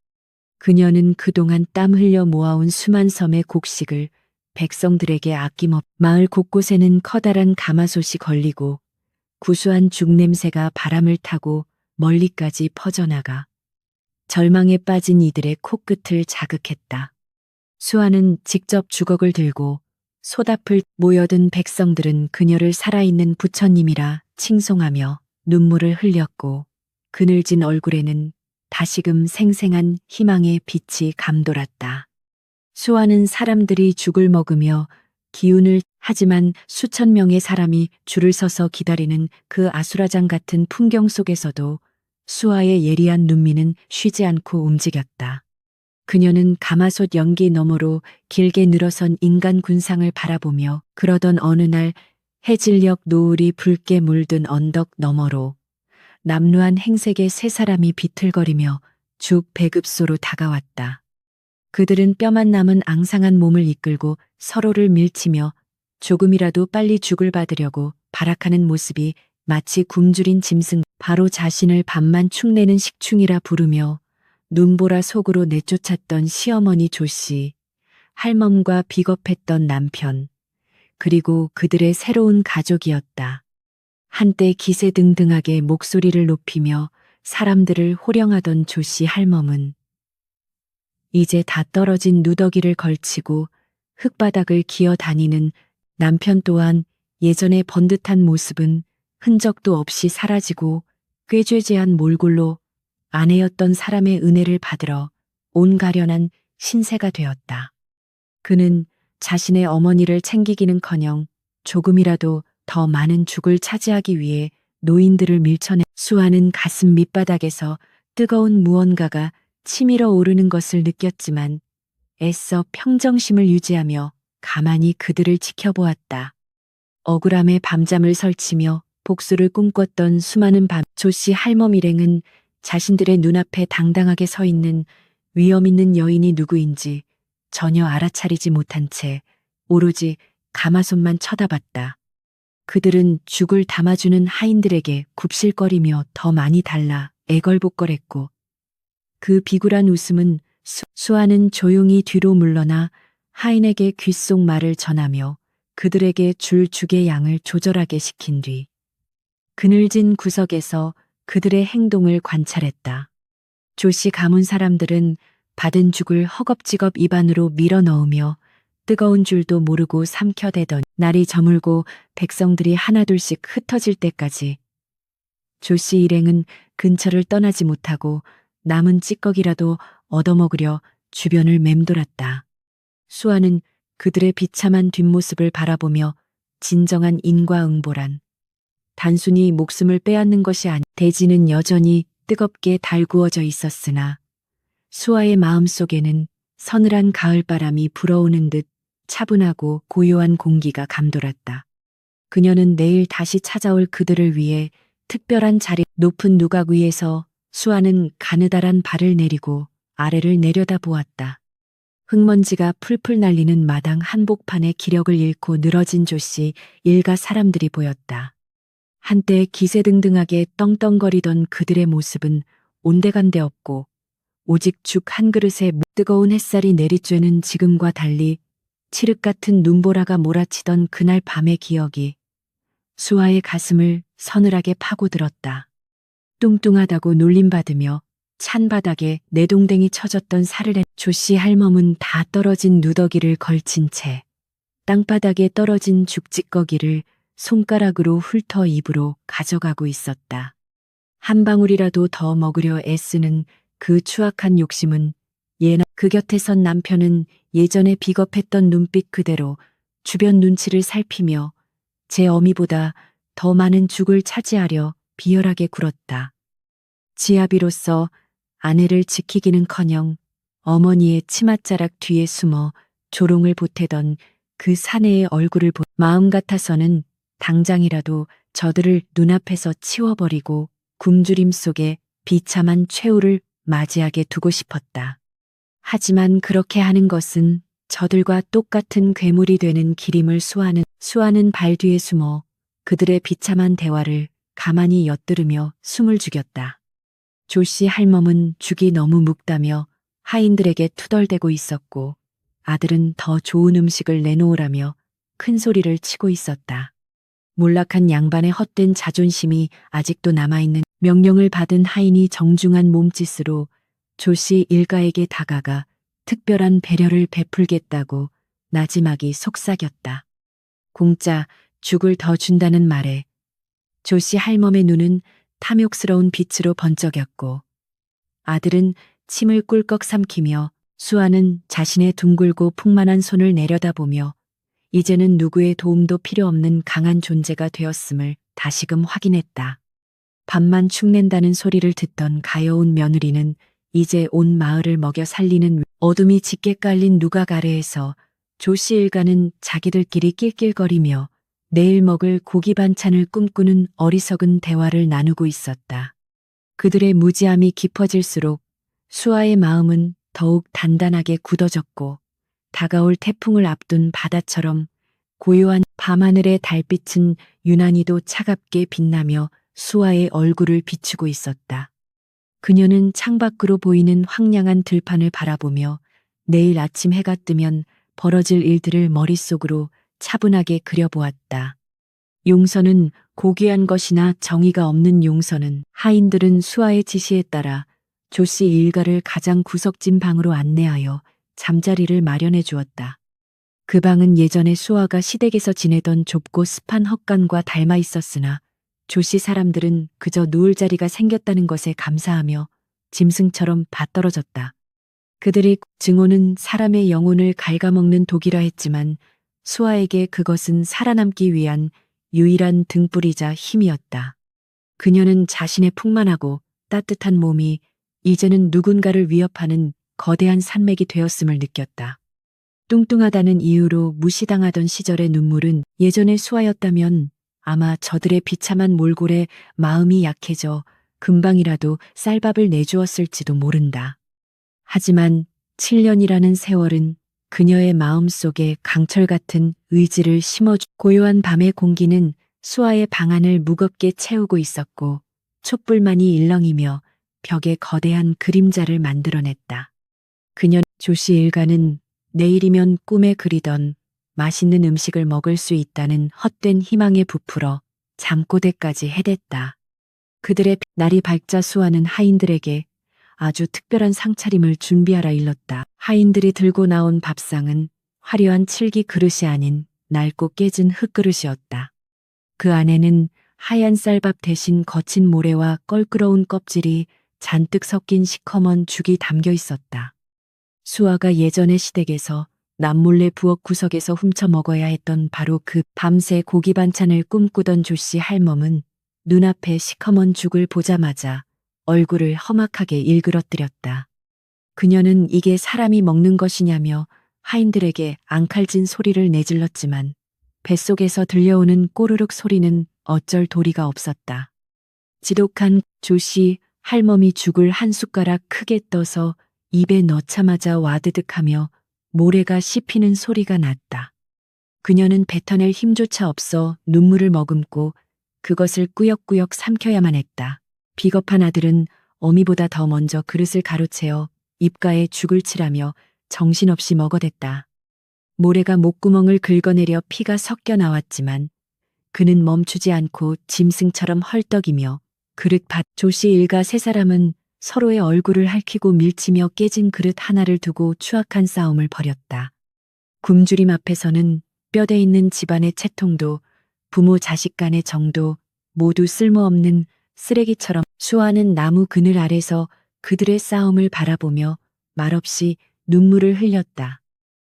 그녀는 그동안 땀 흘려 모아온 수만 섬의 곡식을 백성들에게 아낌없 마을 곳곳에는 커다란 가마솥이 걸리고 구수한 죽 냄새가 바람을 타고 멀리까지 퍼져나가 절망에 빠진 이들의 코끝을 자극했다. 수아는 직접 주걱을 들고 솥 앞을 모여든 백성들은 그녀를 살아있는 부처님이라 칭송하며 눈물을 흘렸고 그늘진 얼굴에는 다시금 생생한 희망의 빛이 감돌았다. 수아는 사람들이 죽을 먹으며 기운을 하지만 수천 명의 사람이 줄을 서서 기다리는 그 아수라장 같은 풍경 속에서도 수아의 예리한 눈미는 쉬지 않고 움직였다. 그녀는 가마솥 연기 너머로 길게 늘어선 인간 군상을 바라보며 그러던 어느 날 해질녘 노을이 붉게 물든 언덕 너머로 남루한 행색의 세 사람이 비틀거리며 죽 배급소로 다가왔다. 그들은 뼈만 남은 앙상한 몸을 이끌고 서로를 밀치며 조금이라도 빨리 죽을 받으려고 발악하는 모습이 마치 굶주린 짐승 바로 자신을 밥만 축내는 식충이라 부르며 눈보라 속으로 내쫓았던 시어머니 조씨, 할멈과 비겁했던 남편, 그리고 그들의 새로운 가족이었다. 한때 기세등등하게 목소리를 높이며 사람들을 호령하던 조씨 할멈은 이제 다 떨어진 누더기를 걸치고 흙바닥을 기어 다니는 남편 또한 예전의 번듯한 모습은 흔적도 없이 사라지고 꾀죄죄한 몰골로 아내였던 사람의 은혜를 받으러 온 가련한 신세가 되었다. 그는 자신의 어머니를 챙기기는커녕 조금이라도 더 많은 죽을 차지하기 위해 노인들을 밀쳐내 수아는 가슴 밑바닥에서 뜨거운 무언가가 치밀어 오르는 것을 느꼈지만 애써 평정심을 유지하며 가만히 그들을 지켜보았다. 억울함에 밤잠을 설치며 복수를 꿈꿨던 수많은 밤 조씨 할멈 일행은 자신들의 눈앞에 당당하게 서 있는 위험 있는 여인이 누구인지 전혀 알아차리지 못한 채 오로지 가마솥만 쳐다봤다. 그들은 죽을 담아주는 하인들에게 굽실거리며 더 많이 달라 애걸복걸했고 그 비굴한 웃음은 수아는 조용히 뒤로 물러나 하인에게 귓속 말을 전하며 그들에게 줄 죽의 양을 조절하게 시킨 뒤 그늘진 구석에서 그들의 행동을 관찰했다. 조씨 가문 사람들은 받은 죽을 허겁지겁 입안으로 밀어 넣으며 뜨거운 줄도 모르고 삼켜대던 날이 저물고 백성들이 하나둘씩 흩어질 때까지 조씨 일행은 근처를 떠나지 못하고 남은 찌꺼기라도 얻어먹으려 주변을 맴돌았다. 수아는 그들의 비참한 뒷모습을 바라보며 진정한 인과응보란 단순히 목숨을 빼앗는 것이 아니 대지는 여전히 뜨겁게 달구어져 있었으나 수아의 마음속에는 서늘한 가을바람이 불어오는 듯 차분하고 고요한 공기가 감돌았다. 그녀는 내일 다시 찾아올 그들을 위해 특별한 자리 높은 누각 위에서 수아는 가느다란 발을 내리고 아래를 내려다보았다. 흙먼지가 풀풀 날리는 마당 한복판에 기력을 잃고 늘어진 조씨 일가 사람들이 보였다. 한때 기세등등하게 떵떵거리던 그들의 모습은 온데간데 없고 오직 죽 한 그릇에 뜨거운 햇살이 내리쬐는 지금과 달리 칠흑 같은 눈보라가 몰아치던 그날 밤의 기억이 수아의 가슴을 서늘하게 파고들었다. 뚱뚱하다고 놀림받으며 찬 바닥에 내동댕이 쳐졌던 살을 낸 조씨 할멈은 다 떨어진 누더기를 걸친 채 땅바닥에 떨어진 죽찌꺼기를 손가락으로 훑어 입으로 가져가고 있었다. 한 방울이라도 더 먹으려 애쓰는 그 추악한 욕심은 예나 그 곁에 선 남편은 예전에 비겁했던 눈빛 그대로 주변 눈치를 살피며 제 어미보다 더 많은 죽을 차지하려 비열하게 굴었다. 지아비로서 아내를 지키기는커녕 어머니의 치맛자락 뒤에 숨어 조롱을 보태던 그 사내의 얼굴을 마음 같아서는 당장이라도 저들을 눈앞에서 치워버리고 굶주림 속에 비참한 최후를 맞이하게 두고 싶었다. 하지만 그렇게 하는 것은 저들과 똑같은 괴물이 되는 기림을 수아는 발 뒤에 숨어 그들의 비참한 대화를 가만히 엿들으며 숨을 죽였다. 조씨 할멈은 죽이 너무 묵다며 하인들에게 투덜대고 있었고 아들은 더 좋은 음식을 내놓으라며 큰 소리를 치고 있었다. 몰락한 양반의 헛된 자존심이 아직도 남아있는 명령을 받은 하인이 정중한 몸짓으로 조씨 일가에게 다가가 특별한 배려를 베풀겠다고 나지막이 속삭였다. 공짜 죽을 더 준다는 말에 조씨 할멈의 눈은 탐욕스러운 빛으로 번쩍였고 아들은 침을 꿀꺽 삼키며 수아는 자신의 둥글고 풍만한 손을 내려다보며 이제는 누구의 도움도 필요 없는 강한 존재가 되었음을 다시금 확인했다. 밥만 축낸다는 소리를 듣던 가여운 며느리는 이제 온 마을을 먹여 살리는 어둠이 짙게 깔린 누각 아래에서 조씨 일가는 자기들끼리 낄낄거리며 내일 먹을 고기 반찬을 꿈꾸는 어리석은 대화를 나누고 있었다. 그들의 무지함이 깊어질수록 수아의 마음은 더욱 단단하게 굳어졌고 다가올 태풍을 앞둔 바다처럼 고요한 밤하늘의 달빛은 유난히도 차갑게 빛나며 수아의 얼굴을 비추고 있었다. 그녀는 창밖으로 보이는 황량한 들판을 바라보며 내일 아침 해가 뜨면 벌어질 일들을 머릿속으로 차분하게 그려보았다. 용서는 고귀한 것이나 정의가 없는 용서는 하인들은 수아의 지시에 따라 조씨 일가를 가장 구석진 방으로 안내하여 잠자리를 마련해 주었다. 그 방은 예전에 수아가 시댁에서 지내던 좁고 습한 헛간과 닮아 있었으나 조씨 사람들은 그저 누울 자리가 생겼다는 것에 감사하며 짐승처럼 받떨어졌다. 그들의 증오는 사람의 영혼을 갉아먹는 독이라 했지만 수아에게 그것은 살아남기 위한 유일한 등불이자 힘이었다. 그녀는 자신의 풍만하고 따뜻한 몸이 이제는 누군가를 위협하는 거대한 산맥이 되었음을 느꼈다. 뚱뚱하다는 이유로 무시당하던 시절의 눈물은 예전의 수아였다면 아마 저들의 비참한 몰골에 마음이 약해져 금방이라도 쌀밥을 내주었을지도 모른다. 하지만 7년이라는 세월은 그녀의 마음속에 강철 같은 의지를 심어주 고요한 밤의 공기는 수아의 방안을 무겁게 채우고 있었고 촛불만이 일렁이며 벽에 거대한 그림자를 만들어냈다. 그녀 조씨 일가는 내일이면 꿈에 그리던 맛있는 음식을 먹을 수 있다는 헛된 희망에 부풀어 잠꼬대까지 해댔다. 그들의 날이 밝자 수아는 하인들에게 아주 특별한 상차림을 준비하라 일렀다. 하인들이 들고 나온 밥상은 화려한 칠기 그릇이 아닌 낡고 깨진 흙그릇이었다. 그 안에는 하얀 쌀밥 대신 거친 모래와 껄끄러운 껍질이 잔뜩 섞인 시커먼 죽이 담겨 있었다. 수아가 예전의 시댁에서 남몰래 부엌 구석에서 훔쳐 먹어야 했던 바로 그 밤새 고기 반찬을 꿈꾸던 조씨 할멈은 눈앞에 시커먼 죽을 보자마자 얼굴을 험악하게 일그러뜨렸다. 그녀는 이게 사람이 먹는 것이냐며 하인들에게 앙칼진 소리를 내질렀지만 뱃속에서 들려오는 꼬르륵 소리는 어쩔 도리가 없었다. 지독한 조씨 할멈이 죽을 한 숟가락 크게 떠서 입에 넣자마자 와드득하며 모래가 씹히는 소리가 났다. 그녀는 뱉어낼 힘조차 없어 눈물을 머금고 그것을 꾸역꾸역 삼켜야만 했다. 비겁한 아들은 어미보다 더 먼저 그릇을 가로채어 입가에 죽을 칠하며 정신없이 먹어댔다. 모래가 목구멍을 긁어내려 피가 섞여 나왔지만 그는 멈추지 않고 짐승처럼 헐떡이며 그릇 밭 조씨 일가 세 사람은 서로의 얼굴을 핥히고 밀치며 깨진 그릇 하나를 두고 추악한 싸움을 벌였다. 굶주림 앞에서는 뼈대 있는 집안의 채통도 부모 자식 간의 정도 모두 쓸모없는 쓰레기처럼 수아는 나무 그늘 아래서 그들의 싸움을 바라보며 말없이 눈물을 흘렸다.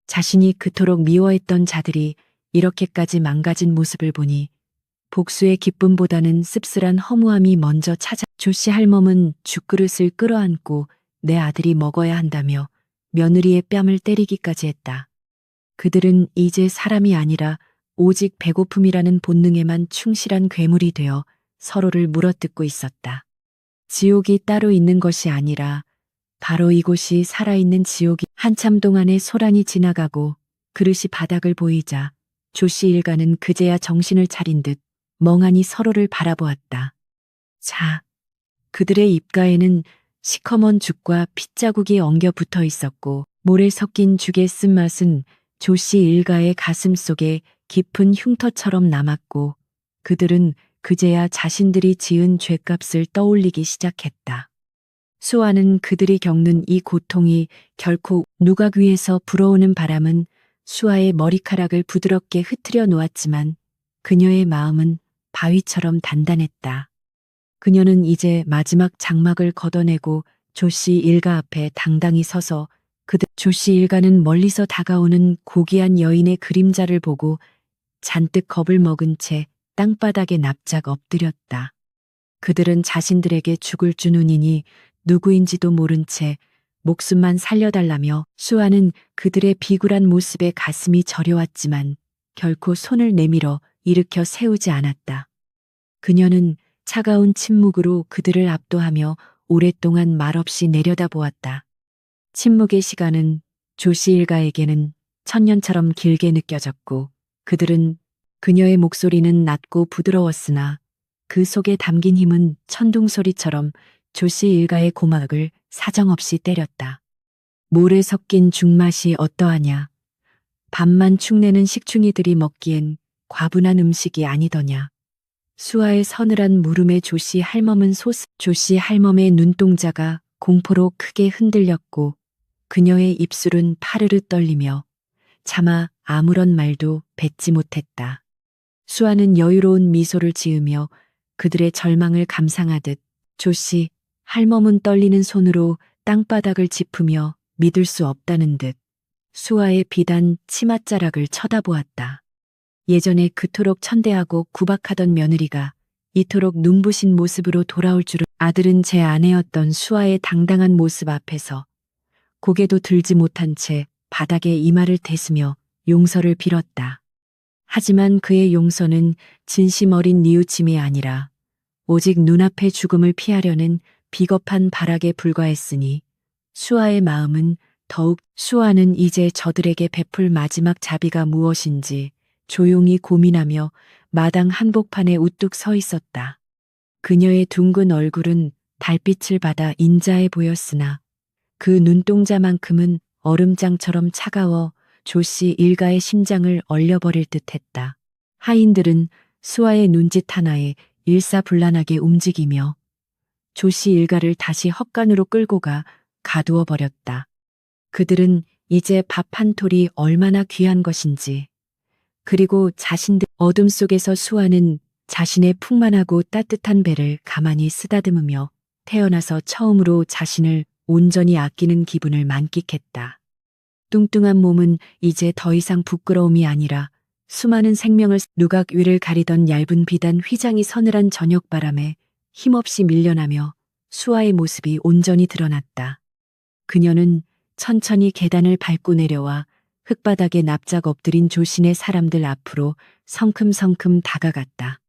자신이 그토록 미워했던 자들이 이렇게까지 망가진 모습을 보니 복수의 기쁨보다는 씁쓸한 허무함이 먼저 찾아 조씨 할멈은 죽그릇을 끌어안고 내 아들이 먹어야 한다며 며느리의 뺨을 때리기까지 했다. 그들은 이제 사람이 아니라 오직 배고픔이라는 본능에만 충실한 괴물이 되어 서로를 물어뜯고 있었다. 지옥이 따로 있는 것이 아니라 바로 이곳이 살아있는 지옥이 한참 동안의 소란이 지나가고 그릇이 바닥을 보이자 조씨 일가는 그제야 정신을 차린 듯 멍하니 서로를 바라보았다. 자, 그들의 입가에는 시커먼 죽과 핏자국이 엉겨 붙어 있었고 모래 섞인 죽의 쓴맛은 조씨 일가의 가슴 속에 깊은 흉터처럼 남았고 그들은 그제야 자신들이 지은 죄값을 떠올리기 시작했다. 수아는 그들이 겪는 이 고통이 결코 누각 위에서 불어오는 바람은 수아의 머리카락을 부드럽게 흩트려 놓았지만 그녀의 마음은 바위처럼 단단했다. 그녀는 이제 마지막 장막을 걷어내고 조씨 일가 앞에 당당히 서서 조씨 일가는 멀리서 다가오는 고귀한 여인의 그림자를 보고 잔뜩 겁을 먹은 채 땅바닥에 납작 엎드렸다. 그들은 자신들에게 죽을 주눈이니 누구인지도 모른 채 목숨만 살려달라며 수아는 그들의 비굴한 모습에 가슴이 저려왔지만 결코 손을 내밀어 일으켜 세우지 않았다. 그녀는 차가운 침묵으로 그들을 압도하며 오랫동안 말없이 내려다보았다. 침묵의 시간은 조씨 일가에게는 천년처럼 길게 느껴졌고 그들은 그녀의 목소리는 낮고 부드러웠으나 그 속에 담긴 힘은 천둥소리처럼 조씨 일가의 고막을 사정없이 때렸다. 모래 섞인 죽맛이 어떠하냐. 밥만 축내는 식충이들이 먹기엔 과분한 음식이 아니더냐. 수아의 서늘한 물음에 조씨 할멈은 조씨 할멈의 눈동자가 공포로 크게 흔들렸고 그녀의 입술은 파르르 떨리며 차마 아무런 말도 뱉지 못했다. 수아는 여유로운 미소를 지으며 그들의 절망을 감상하듯 조씨 할멈은 떨리는 손으로 땅바닥을 짚으며 믿을 수 없다는 듯 수아의 비단 치맛자락을 쳐다보았다. 예전에 그토록 천대하고 구박하던 며느리가 이토록 눈부신 모습으로 돌아올 줄은 아들은 제 아내였던 수아의 당당한 모습 앞에서 고개도 들지 못한 채 바닥에 이마를 대으며 용서를 빌었다. 하지만 그의 용서는 진심 어린 뉘우침이 아니라 오직 눈앞의 죽음을 피하려는 비겁한 발악에 불과했으니 수아의 마음은 더욱 수아는 이제 저들에게 베풀 마지막 자비가 무엇인지 조용히 고민하며 마당 한복판에 우뚝 서 있었다. 그녀의 둥근 얼굴은 달빛을 받아 인자해 보였으나 그 눈동자만큼은 얼음장처럼 차가워 조씨 일가의 심장을 얼려버릴 듯했다. 하인들은 수아의 눈짓 하나에 일사불란하게 움직이며 조씨 일가를 다시 헛간으로 끌고 가 가두어 버렸다. 그들은 이제 밥 한 톨이 얼마나 귀한 것인지, 그리고 자신들 어둠 속에서 수아는 자신의 풍만하고 따뜻한 배를 가만히 쓰다듬으며 태어나서 처음으로 자신을 온전히 아끼는 기분을 만끽했다. 뚱뚱한 몸은 이제 더 이상 부끄러움이 아니라 수많은 생명을 누각 위를 가리던 얇은 비단 휘장이 서늘한 저녁바람에 힘없이 밀려나며 수아의 모습이 온전히 드러났다. 그녀는 천천히 계단을 밟고 내려와 흙바닥에 납작 엎드린 조신의 사람들 앞으로 성큼성큼 다가갔다.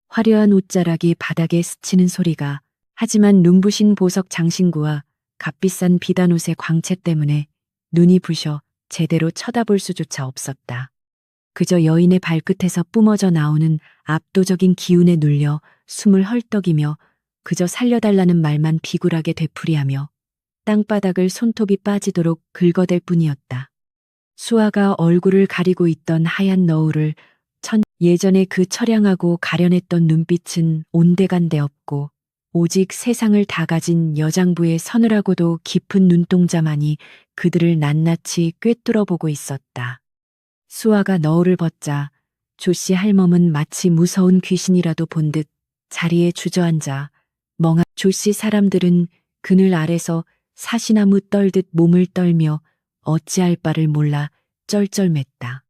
화려한 옷자락이 바닥에 스치는 소리가, 하지만 눈부신 보석 장신구와 값비싼 비단옷의 광채 때문에 눈이 부셔 제대로 쳐다볼 수조차 없었다. 그저 여인의 발끝에서 뿜어져 나오는 압도적인 기운에 눌려 숨을 헐떡이며 그저 살려달라는 말만 비굴하게 되풀이하며 땅바닥을 손톱이 빠지도록 긁어댈 뿐이었다. 수아가 얼굴을 가리고 있던 하얀 너울을 예전에 그 처량하고 가련했던 눈빛은 온데간데 없고 오직 세상을 다 가진 여장부의 서늘하고도 깊은 눈동자만이 그들을 낱낱이 꿰뚫어보고 있었다. 수아가 너울을 벗자 조씨 할멈은 마치 무서운 귀신이라도 본 듯 자리에 주저앉아 멍한 조씨 사람들은 그늘 아래서 사시나무 떨듯 몸을 떨며 어찌할 바를 몰라 쩔쩔맸다.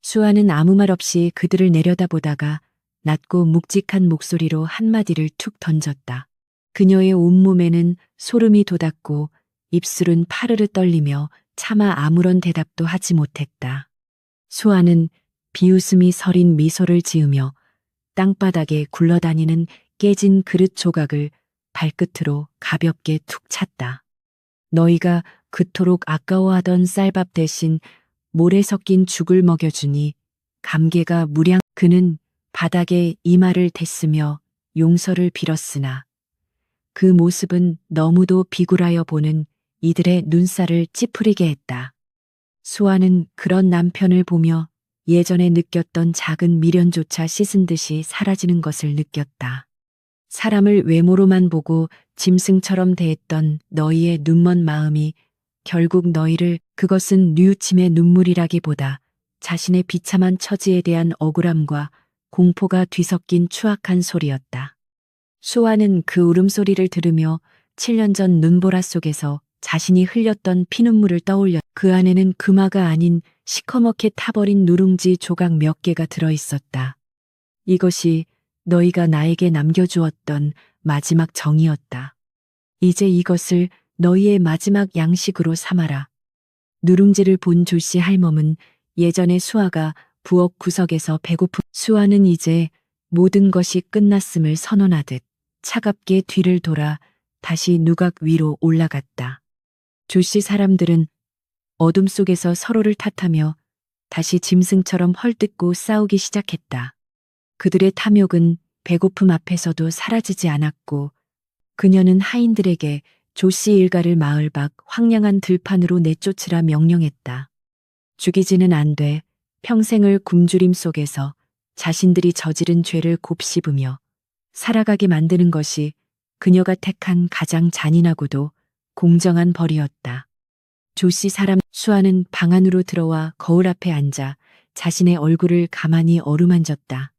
수아는 아무 말 없이 그들을 내려다보다가 낮고 묵직한 목소리로 한마디를 툭 던졌다. 그녀의 온몸에는 소름이 돋았고 입술은 파르르 떨리며 차마 아무런 대답도 하지 못했다. 수아는 비웃음이 서린 미소를 지으며 땅바닥에 굴러다니는 깨진 그릇 조각을 발끝으로 가볍게 툭 찼다. 너희가 그토록 아까워하던 쌀밥 대신 모래 섞인 죽을 먹여주니 감개가 무량. 그는 바닥에 이마를 댔으며 용서를 빌었으나 그 모습은 너무도 비굴하여 보는 이들의 눈살을 찌푸리게 했다. 수아는 그런 남편을 보며 예전에 느꼈던 작은 미련조차 씻은 듯이 사라지는 것을 느꼈다. 사람을 외모로만 보고 짐승처럼 대했던 너희의 눈먼 마음이 결국 너희를 그것은 뉘우침의 눈물이라기보다 자신의 비참한 처지에 대한 억울함과 공포가 뒤섞인 추악한 소리였다. 수아는 그 울음소리를 들으며 7년 전 눈보라 속에서 자신이 흘렸던 피눈물을 떠올려 그 안에는 금화가 아닌 시커멓게 타버린 누룽지 조각 몇 개가 들어 있었다. 이것이 너희가 나에게 남겨주었던 마지막 정이었다. 이제 이것을 너희의 마지막 양식으로 삼아라. 누룽지를 본 조씨 할멈은 예전에 수아가 부엌 구석에서 배고픈 수아는 이제 모든 것이 끝났음을 선언하듯 차갑게 뒤를 돌아 다시 누각 위로 올라갔다. 조씨 사람들은 어둠 속에서 서로를 탓하며 다시 짐승처럼 헐뜯고 싸우기 시작했다. 그들의 탐욕은 배고픔 앞에서도 사라지지 않았고 그녀는 하인들에게 조씨 일가를 마을 밖 황량한 들판으로 내쫓으라 명령했다. 죽이지는 안 돼. 평생을 굶주림 속에서 자신들이 저지른 죄를 곱씹으며 살아가게 만드는 것이 그녀가 택한 가장 잔인하고도 공정한 벌이었다. 조씨 사람 수아는 방 안으로 들어와 거울 앞에 앉아 자신의 얼굴을 가만히 어루만졌다.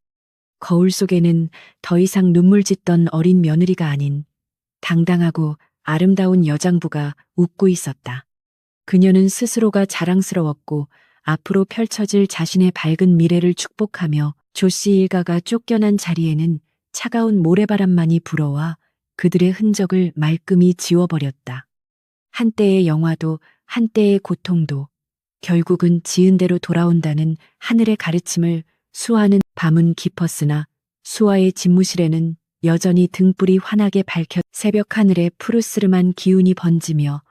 거울 속에는 더 이상 눈물 짓던 어린 며느리가 아닌 당당하고 아름다운 여장부가 웃고 있었다. 그녀는 스스로가 자랑스러웠고 앞으로 펼쳐질 자신의 밝은 미래를 축복하며 조씨 일가가 쫓겨난 자리에는 차가운 모래바람만이 불어와 그들의 흔적을 말끔히 지워버렸다. 한때의 영화도 한때의 고통도 결국은 지은 대로 돌아온다는 하늘의 가르침을 수아는 밤은 깊었으나 수아의 집무실에는 여전히 등불이 환하게 밝혀 새벽 하늘에 푸르스름한 기운이 번지며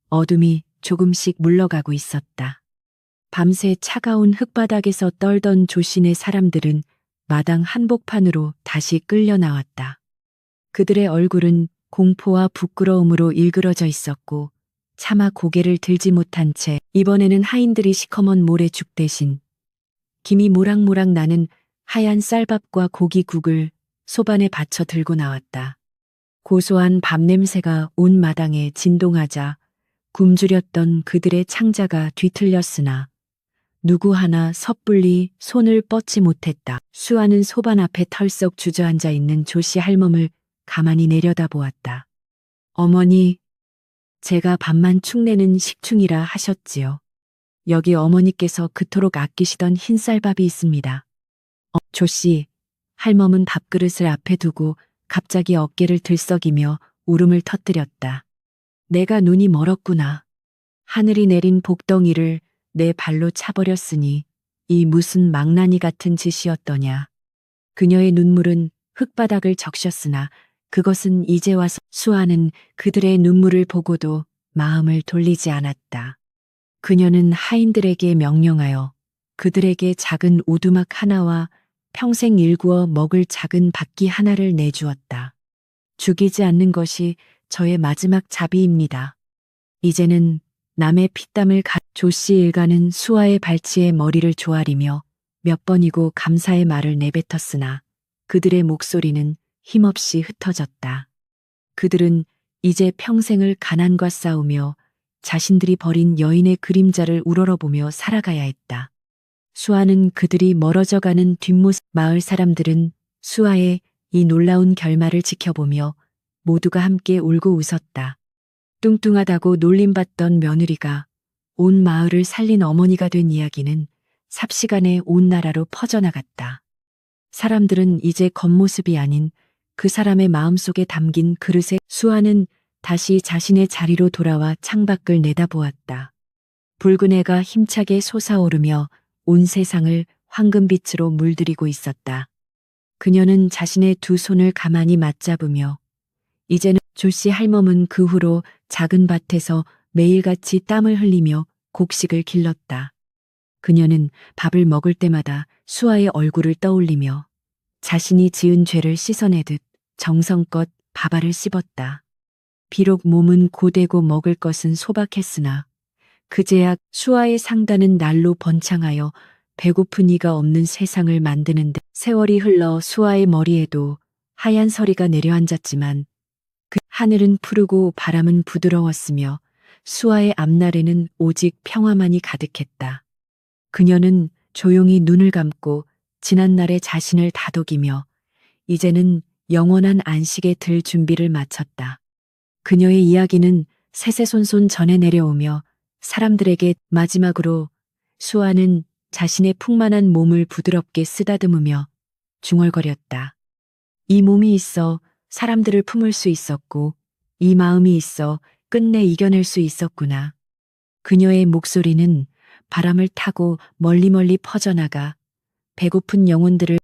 어둠이 조금씩 물러가고 있었다. 밤새 차가운 흙바닥에서 떨던 조신의 사람들은 마당 한복판으로 다시 끌려 나왔다. 그들의 얼굴은 공포와 부끄러움으로 일그러져 있었고 차마 고개를 들지 못한 채 이번에는 하인들이 시커먼 모래죽 대신 김이 모락모락 나는 하얀 쌀밥과 고기국을 소반에 받쳐 들고 나왔다. 고소한 밥 냄새가 온 마당에 진동하자 굶주렸던 그들의 창자가 뒤틀렸으나 누구 하나 섣불리 손을 뻗지 못했다. 수아는 소반 앞에 털썩 주저앉아 있는 조씨 할멈을 가만히 내려다보았다. 어머니, 제가 밥만 축내는 식충이라 하셨지요. 여기 어머니께서 그토록 아끼시던 흰쌀밥이 있습니다. 조씨, 할멈은 밥그릇을 앞에 두고 갑자기 어깨를 들썩이며 울음을 터뜨렸다. 내가 눈이 멀었구나. 하늘이 내린 복덩이를 내 발로 차버렸으니 이 무슨 망나니 같은 짓이었더냐. 그녀의 눈물은 흙바닥을 적셨으나 그것은 이제 와서 수아는 그들의 눈물을 보고도 마음을 돌리지 않았다. 그녀는 하인들에게 명령하여 그들에게 작은 오두막 하나와 평생 일구어 먹을 작은 바퀴 하나를 내주었다. 죽이지 않는 것이 저의 마지막 자비입니다. 이제는 남의 피땀을 조씨 일가는 수아의 발치에 머리를 조아리며 몇 번이고 감사의 말을 내뱉었으나 그들의 목소리는 힘없이 흩어졌다. 그들은 이제 평생을 가난과 싸우며 자신들이 버린 여인의 그림자를 우러러보며 살아가야 했다. 수아는 그들이 멀어져가는 뒷모습 마을 사람들은 수아의 이 놀라운 결말을 지켜보며 모두가 함께 울고 웃었다. 뚱뚱하다고 놀림받던 며느리가 온 마을을 살린 어머니가 된 이야기는 삽시간에 온 나라로 퍼져나갔다. 사람들은 이제 겉모습이 아닌 그 사람의 마음속에 담긴 그릇에 수아는 다시 자신의 자리로 돌아와 창밖을 내다보았다. 붉은 해가 힘차게 솟아오르며 온 세상을 황금빛으로 물들이고 있었다. 그녀는 자신의 두 손을 가만히 맞잡으며 이제는 조씨 할멈은 그 후로 작은 밭에서 매일같이 땀을 흘리며 곡식을 길렀다. 그녀는 밥을 먹을 때마다 수아의 얼굴을 떠올리며 자신이 지은 죄를 씻어내듯 정성껏 밥알을 씹었다. 비록 몸은 고되고 먹을 것은 소박했으나 그제야 수아의 상단은 날로 번창하여 배고픈 이가 없는 세상을 만드는데 세월이 흘러 수아의 머리에도 하얀 서리가 내려앉았지만 그 하늘은 푸르고 바람은 부드러웠으며 수아의 앞날에는 오직 평화만이 가득했다. 그녀는 조용히 눈을 감고 지난날의 자신을 다독이며 이제는 영원한 안식에 들 준비를 마쳤다. 그녀의 이야기는 세세손손 전해 내려오며 사람들에게 마지막으로 수아는 자신의 풍만한 몸을 부드럽게 쓰다듬으며 중얼거렸다. 이 몸이 있어 사람들을 품을 수 있었고 이 마음이 있어 끝내 이겨낼 수 있었구나. 그녀의 목소리는 바람을 타고 멀리 퍼져나가 배고픈 영혼들을